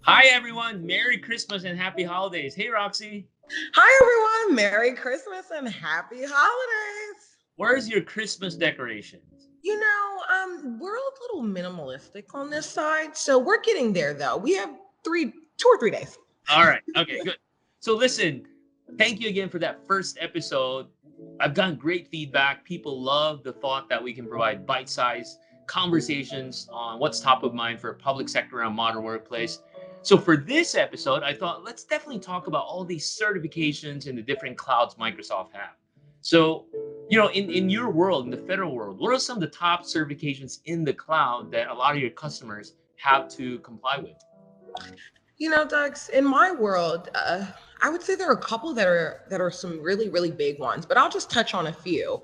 Hi, everyone. Merry Christmas and happy holidays. Hey, Roxy. Hi, everyone. Merry Christmas and happy holidays. Where's your Christmas decorations? We're a little minimalistic on this side, so we're getting there though. We have 2 or 3 days. All right. Okay, good. So, listen, thank you again for that first episode. I've gotten great feedback. People love the thought that we can provide bite sized conversations on what's top of mind for public sector and modern workplace. So, for this episode, I thought let's definitely talk about all these certifications and the different clouds Microsoft have. So, in your world, in the federal world, what are some of the top certifications in the cloud that a lot of your customers have to comply with? Dux, in my world, I would say there are a couple that are some really, really big ones, but I'll just touch on a few.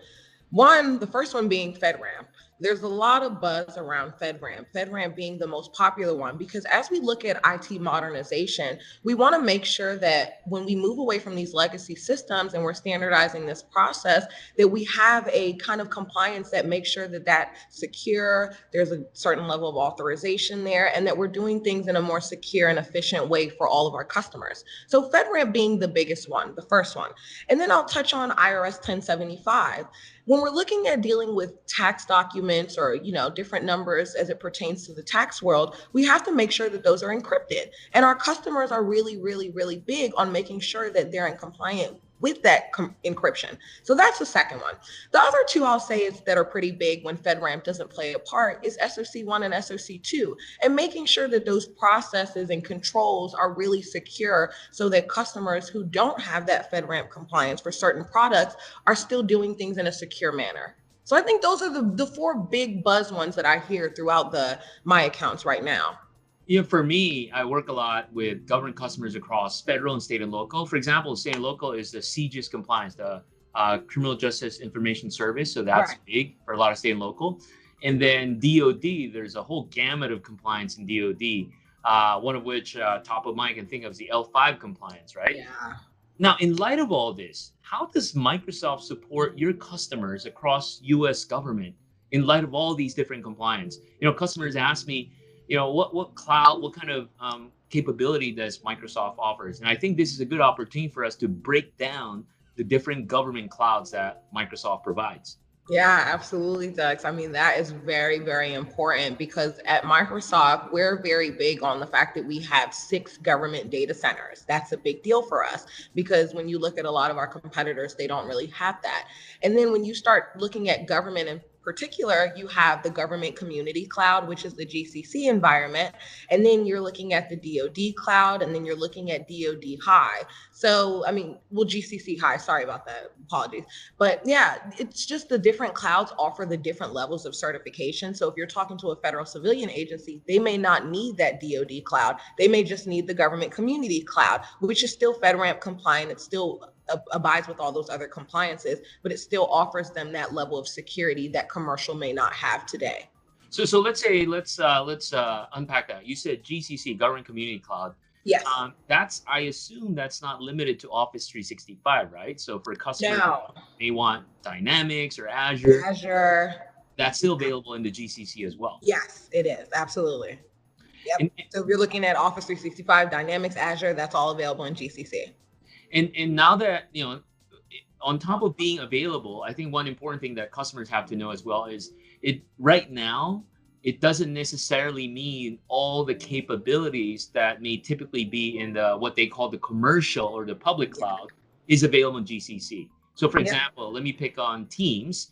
The first one being FedRAMP. There's a lot of buzz around FedRAMP being the most popular one, because as we look at IT modernization, we want to make sure that when we move away from these legacy systems and we're standardizing this process, that we have a kind of compliance that makes sure that that's secure, there's a certain level of authorization there, and that we're doing things in a more secure and efficient way for all of our customers. So FedRAMP being the biggest one, the first one. And then I'll touch on IRS 1075. When we're looking at dealing with tax documents or different numbers as it pertains to the tax world, we have to make sure that those are encrypted, and our customers are really, really, really big on making sure that they're in compliant with that encryption. So that's the second one. The other two I'll say is that are pretty big when FedRAMP doesn't play a part is SOC 1 and SOC 2, and making sure that those processes and controls are really secure so that customers who don't have that FedRAMP compliance for certain products are still doing things in a secure manner. So I think those are the four big buzz ones that I hear throughout my accounts right now. For me, I work a lot with government customers across federal and state and local. For example, state and local is the CJIS compliance, the Criminal Justice Information Service. So that's Right. big for a lot of state and local. And then DoD, there's a whole gamut of compliance in DoD. One of which, top of mind, I can think of is the L5 compliance, right? Yeah. Now, in light of all this, how does Microsoft support your customers across US government in light of all these different compliance? Customers ask me, what cloud, what kind of capability does Microsoft offers? And I think this is a good opportunity for us to break down the different government clouds that Microsoft provides. Yeah, absolutely, Dux. I mean, that is very, very important because at Microsoft, we're very big on the fact that we have 6 government data centers. That's a big deal for us because when you look at a lot of our competitors, they don't really have that. And then when you start looking at government in particular, you have the government community cloud, which is the GCC environment. And then you're looking at the DoD cloud, and then you're looking at DoD high. So, I mean, well, GCC high, sorry about that. Apologies. But yeah, it's just the different clouds offer the different levels of certification. So if you're talking to a federal civilian agency, they may not need that DoD cloud. They may just need the government community cloud, which is still FedRAMP compliant. It's still abides with all those other compliances, but it still offers them that level of security that commercial may not have today. So let's unpack that. You said GCC, Government Community Cloud. Yes. That's, I assume that's not limited to Office 365, right? So for customers, Now, they want Dynamics or Azure, Azure. that's still available in the GCC as well. Yes, it is. Absolutely. Yep. And So if you're looking at Office 365, Dynamics, Azure, that's all available in GCC. and now that on top of being available, I think one important thing that customers have to know as well is it right now. It doesn't necessarily mean all the capabilities that may typically be in the what they call the commercial or the public cloud is available in GCC. So, for Yeah. example, let me pick on Teams.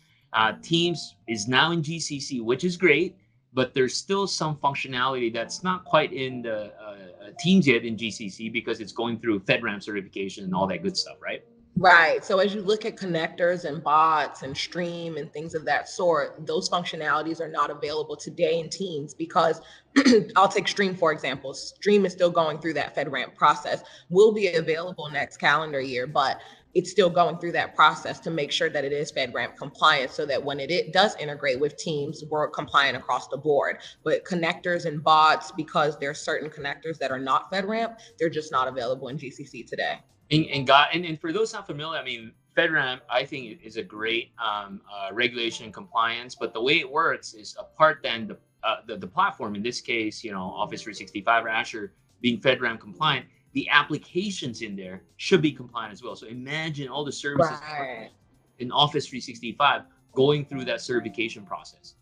Teams is now in GCC, which is great, but there's still some functionality that's not quite in the Teams yet in GCC because it's going through FedRAMP certification and all that good stuff, right? Right. So as you look at connectors and bots and stream and things of that sort, those functionalities are not available today in Teams because I'll take Stream, for example. Stream is still going through that FedRAMP process, will be available next calendar year, but it's still going through that process to make sure that it is FedRAMP compliant so that when it does integrate with Teams, we're compliant across the board. But connectors and bots, because there are certain connectors that are not FedRAMP, they're just not available in GCC today. And for those not familiar, I mean, FedRAMP, I think is a great regulation and compliance, but the way it works is apart then the platform, in this case, Office 365 or Azure, being FedRAMP compliant, the applications in there should be compliant as well. So imagine all the services Right. in Office 365 going through that certification process.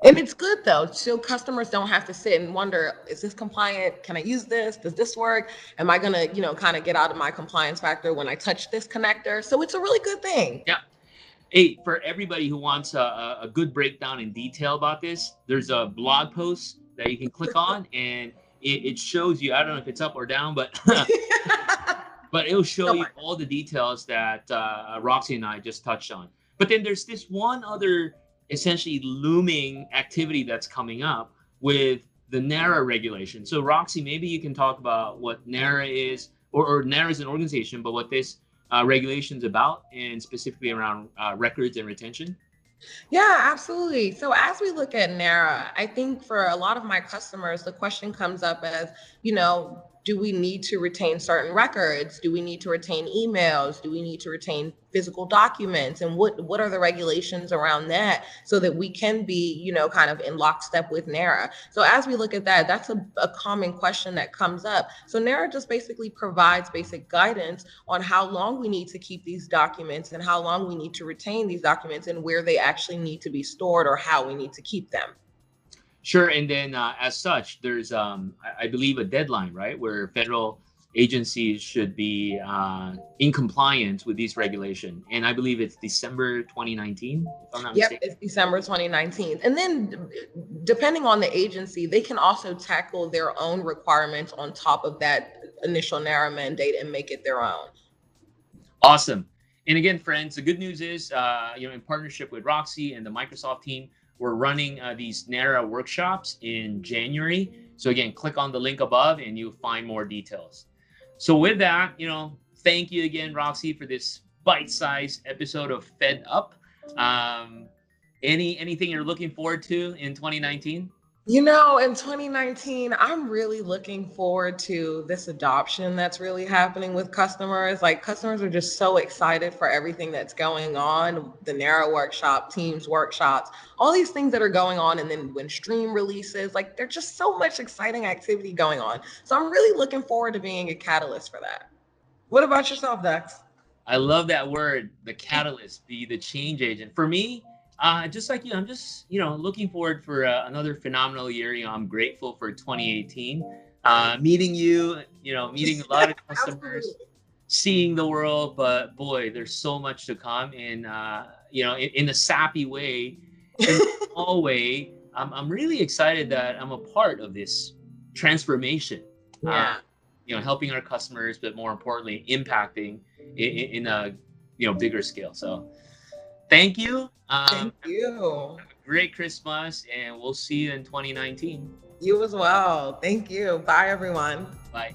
And it's good though, so customers don't have to sit and wonder, is this compliant? Can I use this? Does this work? Am I gonna, kind of get out of my compliance factor when I touch this connector? So it's a really good thing. Yeah. Hey, for everybody who wants a good breakdown in detail about this, there's a blog post that you can click on, and it shows you, I don't know if it's up or down, but but it'll show you all the details that Roxy and I just touched on. But then there's this one other essentially looming activity that's coming up with the NARA regulation. So Roxy, maybe you can talk about what NARA is, or NARA is an organization, but what this regulation's about, and specifically around records and retention. Yeah, absolutely. So as we look at NARA, I think for a lot of my customers, the question comes up as, do we need to retain certain records? Do we need to retain emails? Do we need to retain physical documents? And what are the regulations around that so that we can be, kind of in lockstep with NARA? So as we look at that, that's a common question that comes up. So NARA just basically provides basic guidance on how long we need to keep these documents and how long we need to retain these documents and where they actually need to be stored or how we need to keep them. Sure. And then as such, there's, I believe, a deadline, right, where federal agencies should be in compliance with these regulations. And I believe it's December 2019, if I'm not mistaken. Yep, it's December 2019. And then depending on the agency, they can also tackle their own requirements on top of that initial NARA mandate and make it their own. Awesome. And again, friends, the good news is, in partnership with Roxy and the Microsoft team, we're running these NARA workshops in January. So again, click on the link above and you'll find more details. So with that, thank you again, Roxy, for this bite-sized episode of Fed Up. Anything you're looking forward to in 2019? In 2019, I'm really looking forward to this adoption that's really happening with customers. Like, customers are just so excited for everything that's going on, the NARA workshop, Teams workshops, all these things that are going on. And then when Stream releases, like, there's just so much exciting activity going on. So I'm really looking forward to being a catalyst for that. What about yourself, Dux? I love that word, the catalyst, be the change agent. For me, just like you, I'm just, looking forward for another phenomenal year. I'm grateful for 2018, meeting you, meeting a lot of customers, seeing the world, but boy, there's so much to come. And, in a sappy way, in a small way, I'm really excited that I'm a part of this transformation. Yeah. Helping our customers, but more importantly, impacting in a, bigger scale. So thank you. Thank you. Have a great Christmas, and we'll see you in 2019. You as well. Thank you. Bye, everyone. Bye.